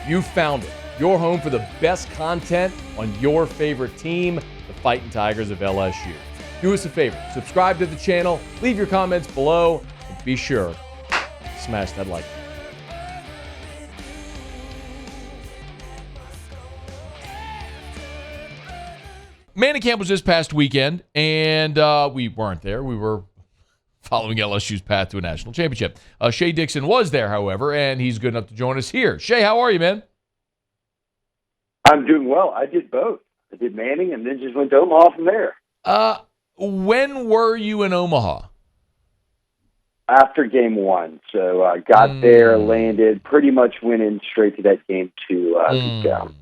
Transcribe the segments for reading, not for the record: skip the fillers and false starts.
You found it. Your home for the best content on your favorite team, the Fighting Tigers of LSU. Do us a favor. Subscribe to the channel. Leave your comments below. And be sure to smash that like button. Manning camp was this past weekend, and we weren't there. We were following LSU's path to a national championship. Shay Dixon was there, however, and he's good enough to join us here. Shay, how are you, man? I'm doing well. I did both. I did Manning and then just went to Omaha from there. When were you in Omaha? After game one. So I got there, landed, pretty much went in straight to that game to beat down.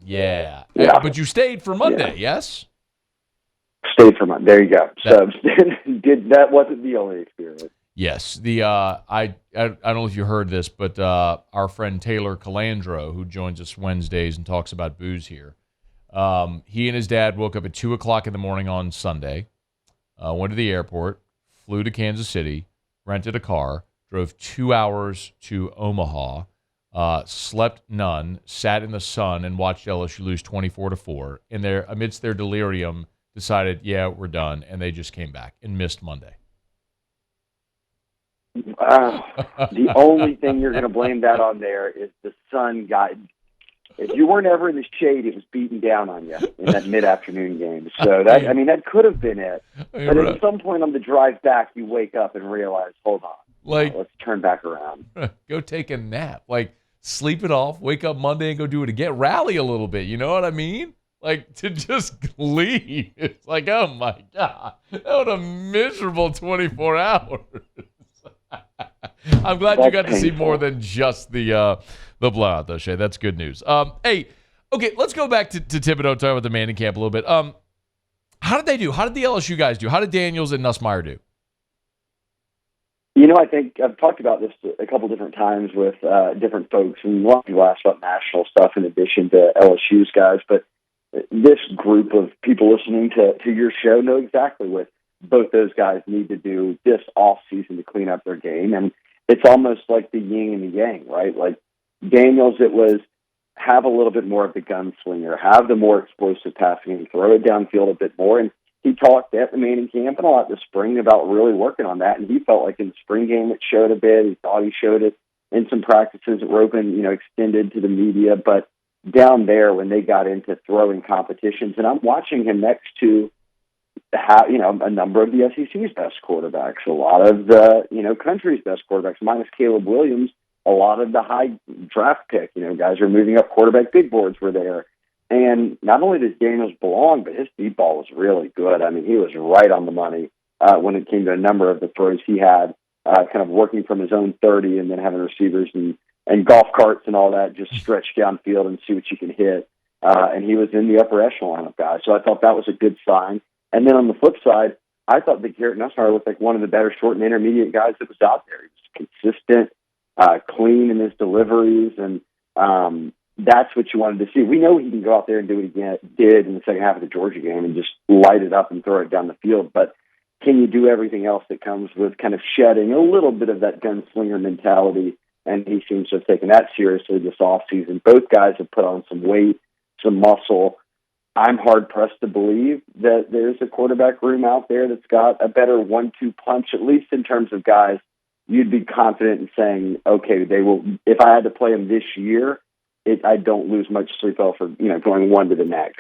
Yeah. But you stayed for Monday, yes? Stayed for Monday. There you go. So that wasn't the only experience. Yes. I don't know if you heard this, but our friend Taylor Calandro, who joins us Wednesdays and talks about booze here, he and his dad woke up at 2 o'clock in the morning on Sunday, went to the airport, flew to Kansas City, rented a car, drove 2 hours to Omaha, slept none, sat in the sun, and watched LSU lose 24-4. And amidst their delirium, decided, yeah, we're done, and they just came back and missed Monday. The only thing you're going to blame that on there is the sun got. If you weren't ever in the shade, it was beating down on you in that mid-afternoon game. So that could have been it. But at some point on the drive back, you wake up and realize, hold on, let's turn back around. Go take a nap, sleep it off, wake up Monday and go do it again, rally a little bit. You know what I mean? To just leave. It's oh my God, that was a miserable 24 hours. I'm glad you got to see more than just the blowout, though, Shay. That's good news. Hey, okay, let's go back to Thibodeau, talk about the Manning camp a little bit. How did they do? How did the LSU guys do? How did Daniels and Nussmeier do? I think I've talked about this a couple different times with different folks, and a lot of people ask about national stuff in addition to LSU's guys, but this group of people listening to your show know exactly what both those guys need to do this offseason to clean up their game. And it's almost like the yin and the yang, right? Like Daniels, it was have a little bit more of the gunslinger, have the more explosive passing game, throw it downfield a bit more. And he talked at the Manning camp and a lot this spring about really working on that. And he felt like in the spring game it showed a bit. He thought he showed it in some practices that Ropen, extended to the media. But down there when they got into throwing competitions, and I'm watching him next to a number of the SEC's best quarterbacks, a lot of the, country's best quarterbacks, minus Caleb Williams, a lot of the high draft pick, guys are moving up quarterback big boards were there. And not only does Daniels belong, but his deep ball was really good. I mean, he was right on the money when it came to a number of the throws he had, kind of working from his own 30 and then having receivers and golf carts and all that, just stretch downfield and see what you can hit. And he was in the upper echelon of guys. So I thought that was a good sign. And then on the flip side, I thought that Garrett Nussmeier looked like one of the better short and intermediate guys that was out there. He was consistent, clean in his deliveries, and that's what you wanted to see. We know he can go out there and do what he did in the second half of the Georgia game and just light it up and throw it down the field. But can you do everything else that comes with kind of shedding a little bit of that gunslinger mentality? And he seems to have taken that seriously this offseason. Both guys have put on some weight, some muscle. I'm hard-pressed to believe that there's a quarterback room out there that's got a better 1-2 punch, at least in terms of guys you'd be confident in saying, okay, they will. If I had to play them this year, I don't lose much sleep over, going one to the next.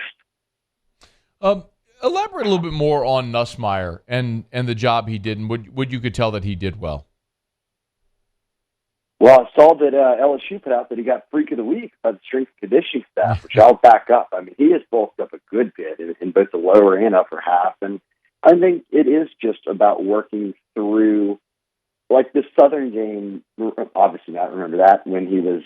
Elaborate a little bit more on Nussmeier and the job he did, and what you could tell that he did well. Well, I saw that LSU put out that he got Freak of the Week by the strength and conditioning staff, which I'll back up. I mean, he has bulked up a good bit in both the lower and upper half. And I think it is just about working through, like the Southern game, obviously not remember that, when he was,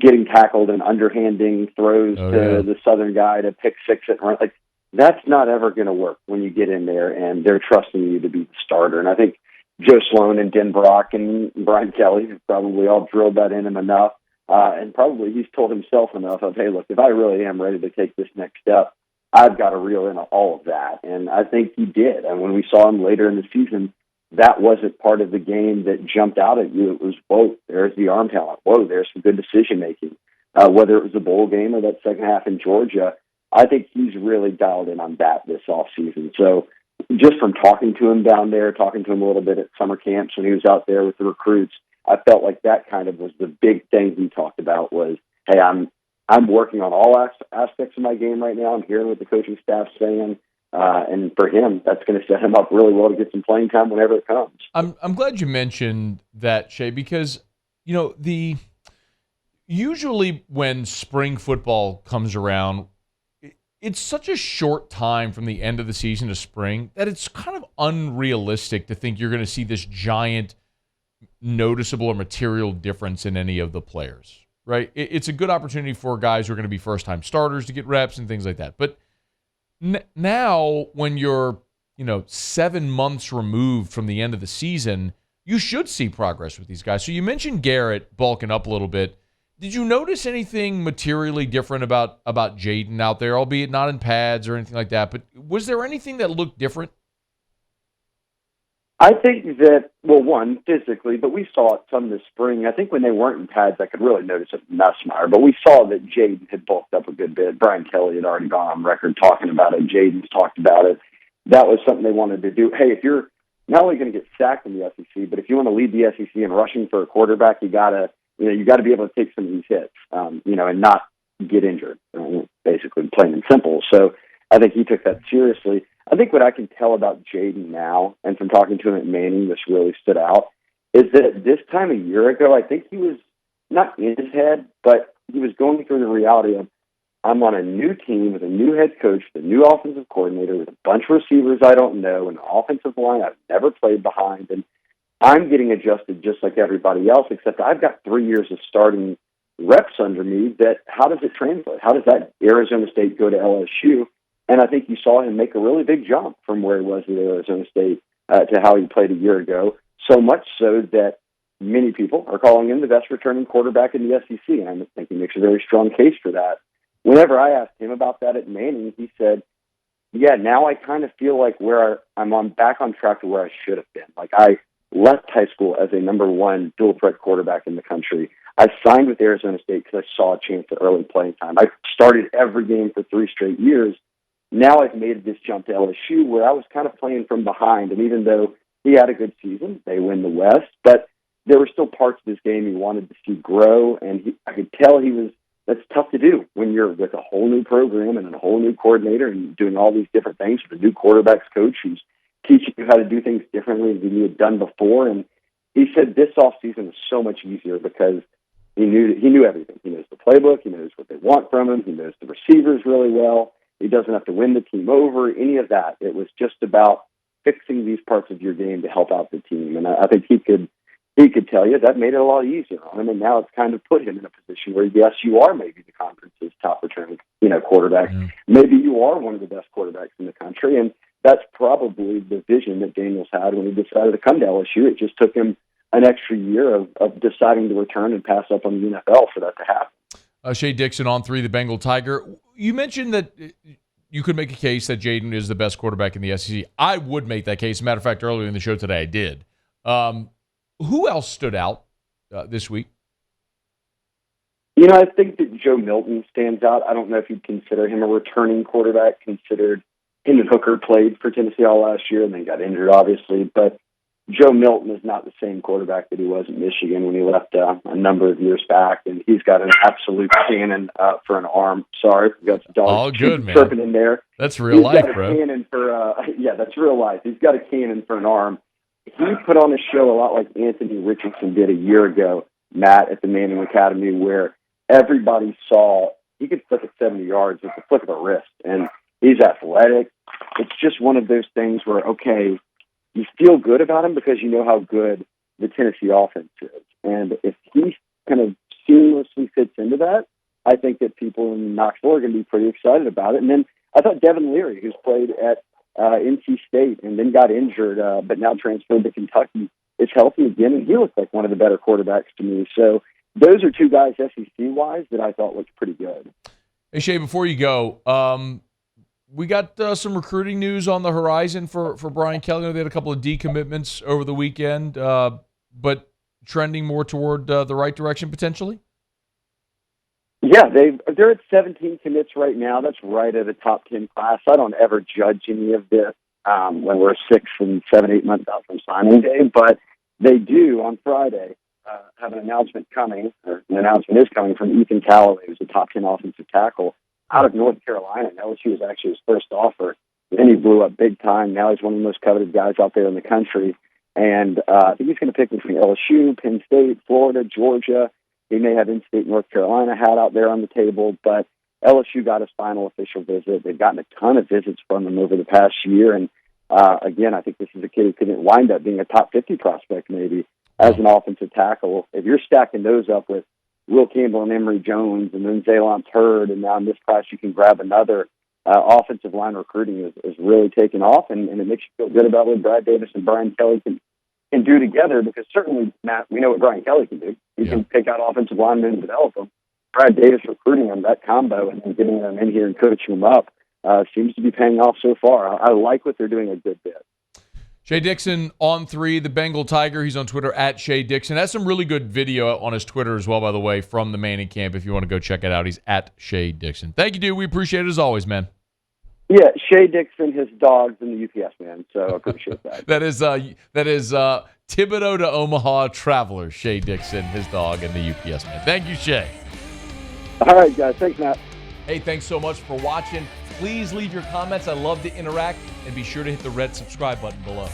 getting tackled and underhanding throws to the Southern guy to pick six it. Like, that's not ever going to work when you get in there and they're trusting you to be the starter. And I think Joe Sloan and Den Brock and Brian Kelly have probably all drilled that in him enough. And probably he's told himself enough of, hey, look, if I really am ready to take this next step, I've got to reel in all of that. And I think he did. And when we saw him later in the season, that wasn't part of the game that jumped out at you. It was, whoa, there's the arm talent. Whoa, there's some good decision-making. whether it was the bowl game or that second half in Georgia. I think he's really dialed in on that this offseason. So just from talking to him down there, talking to him a little bit at summer camps when he was out there with the recruits, I felt like that kind of was the big thing he talked about was, hey, I'm working on all aspects of my game right now. I'm hearing what the coaching staff's saying. And for him, that's going to set him up really well to get some playing time whenever it comes. I'm glad you mentioned that, Shay, because, usually when spring football comes around, it's such a short time from the end of the season to spring that it's kind of unrealistic to think you're going to see this giant noticeable or material difference in any of the players, right? It's a good opportunity for guys who are going to be first-time starters to get reps and things like that. But now when you're, 7 months removed from the end of the season, you should see progress with these guys. So you mentioned Garrett bulking up a little bit. Did you notice anything materially different about Jayden out there, albeit not in pads or anything like that? But was there anything that looked different? I think that, well, one, physically, but we saw it some this spring. I think when they weren't in pads, I could really notice it with Nussmeier. But we saw that Jayden had bulked up a good bit. Brian Kelly had already gone on record talking about it. Jayden's talked about it. That was something they wanted to do. Hey, if you're not only going to get sacked in the SEC, but if you want to lead the SEC in rushing for a quarterback, you got to be able to take some of these hits, and not get injured, basically, plain and simple. So I think he took that seriously. I think what I can tell about Jayden now, and from talking to him at Manning, this really stood out, is that this time a year ago, I think he was not in his head, but he was going through the reality of, I'm on a new team with a new head coach, with a new offensive coordinator, with a bunch of receivers I don't know, an offensive line I've never played behind, and I'm getting adjusted just like everybody else, except I've got 3 years of starting reps under me. That how does it translate? How does that Arizona State go to LSU? And I think you saw him make a really big jump from where he was at Arizona State to how he played a year ago, so much so that many people are calling him the best returning quarterback in the SEC, and I think he makes a very strong case for that. Whenever I asked him about that at Manning, he said, yeah, now I kind of feel like I'm back on track to where I should have been. Like I left high school as a number one dual threat quarterback in the country. I signed with Arizona State because I saw a chance at early playing time. I started every game for 3 straight years. Now I've made this jump to LSU where I was kind of playing from behind. And even though he had a good season, they win the West, but there were still parts of his game he wanted to see grow. And I could tell that's tough to do when you're with a whole new program and a whole new coordinator and doing all these different things with a new quarterbacks coach who's teaching you how to do things differently than you had done before. And he said this offseason was so much easier because he knew everything. He knows the playbook. He knows what they want from him. He knows the receivers really well. He doesn't have to win the team over, any of that. It was just about fixing these parts of your game to help out the team. And I think he could tell you that made it a lot easier on him. And now it's kind of put him in a position where, yes, you are maybe the conference's top returning, quarterback. Mm-hmm. Maybe you are one of the best quarterbacks in the country. And that's probably the vision that Daniels had when he decided to come to LSU. It just took him an extra year of deciding to return and pass up on the NFL for that to happen. Shea Dixon on 3, the Bengal Tiger. You mentioned that you could make a case that Jayden is the best quarterback in the SEC. I would make that case. As a matter of fact, earlier in the show today, I did. Who else stood out this week? I think that Joe Milton stands out. I don't know if you'd consider him a returning quarterback, considered him and Hooker played for Tennessee all last year and then got injured, obviously. But Joe Milton is not the same quarterback that he was in Michigan when he left a number of years back, and he's got an absolute cannon for an arm. Sorry, we got some dogs chirping in there. That's real life, bro. Cannon for that's real life. He's got a cannon for an arm. He put on a show a lot like Anthony Richardson did a year ago, Matt, at the Manning Academy, where everybody saw he could flick it 70 yards with the flick of a wrist, and he's athletic. It's just one of those things where, okay, you feel good about him because you know how good the Tennessee offense is. And if he kind of seamlessly fits into that, I think that people in Knoxville are going to be pretty excited about it. And then I thought Devin Leary, who's played at NC State and then got injured, but now transferred to Kentucky, is healthy again, and he looked like one of the better quarterbacks to me. So those are two guys SEC-wise that I thought looked pretty good. Hey, Shay, before you go, we got some recruiting news on the horizon for Brian Kelly. They had a couple of decommitments over the weekend, but trending more toward the right direction potentially? Yeah, Yeah, they're at 17 commits right now. That's right at a top 10 class. I don't ever judge any of this when we're 6 and 7, 8 months out from signing day, but they do on Friday have an announcement coming, or an announcement is coming from Ethan Callaway, who's a top 10 offensive tackle out of North Carolina. LSU was actually his first offer. Then he blew up big time. Now he's one of the most coveted guys out there in the country. And I think he's going to pick between LSU, Penn State, Florida, Georgia. He may have in-state North Carolina hat out there on the table, but LSU got his final official visit. They've gotten a ton of visits from him over the past year. And again, I think this is a kid who could wind up being a top 50 prospect maybe as an offensive tackle. If you're stacking those up with Will Campbell and Emory Jones and then Zalon Turd, and now in this class you can grab another, offensive line recruiting is really taking off, and it makes you feel good about what Brad Davis and Brian Kelly can do together, because certainly, Matt, we know what Brian Kelly can do. He can pick out offensive linemen and develop them. Brad Davis recruiting them, that combo, and then getting them in here and coaching them up seems to be paying off so far. I like what they're doing a good bit. Shay Dixon on 3, the Bengal Tiger. He's on Twitter at Shay Dixon. Has some really good video on his Twitter as well, by the way, from the Manning camp. If you want to go check it out, he's at Shay Dixon. Thank you, dude. We appreciate it as always, man. Yeah, Shea Dixon, his dogs, and the UPS man. So I appreciate that. that is Thibodeau to Omaha Traveler, Shay Dixon, his dog, and the UPS man. Thank you, Shay. All right, guys. Thanks, Matt. Hey, thanks so much for watching. Please leave your comments. I love to interact, and be sure to hit the red subscribe button below.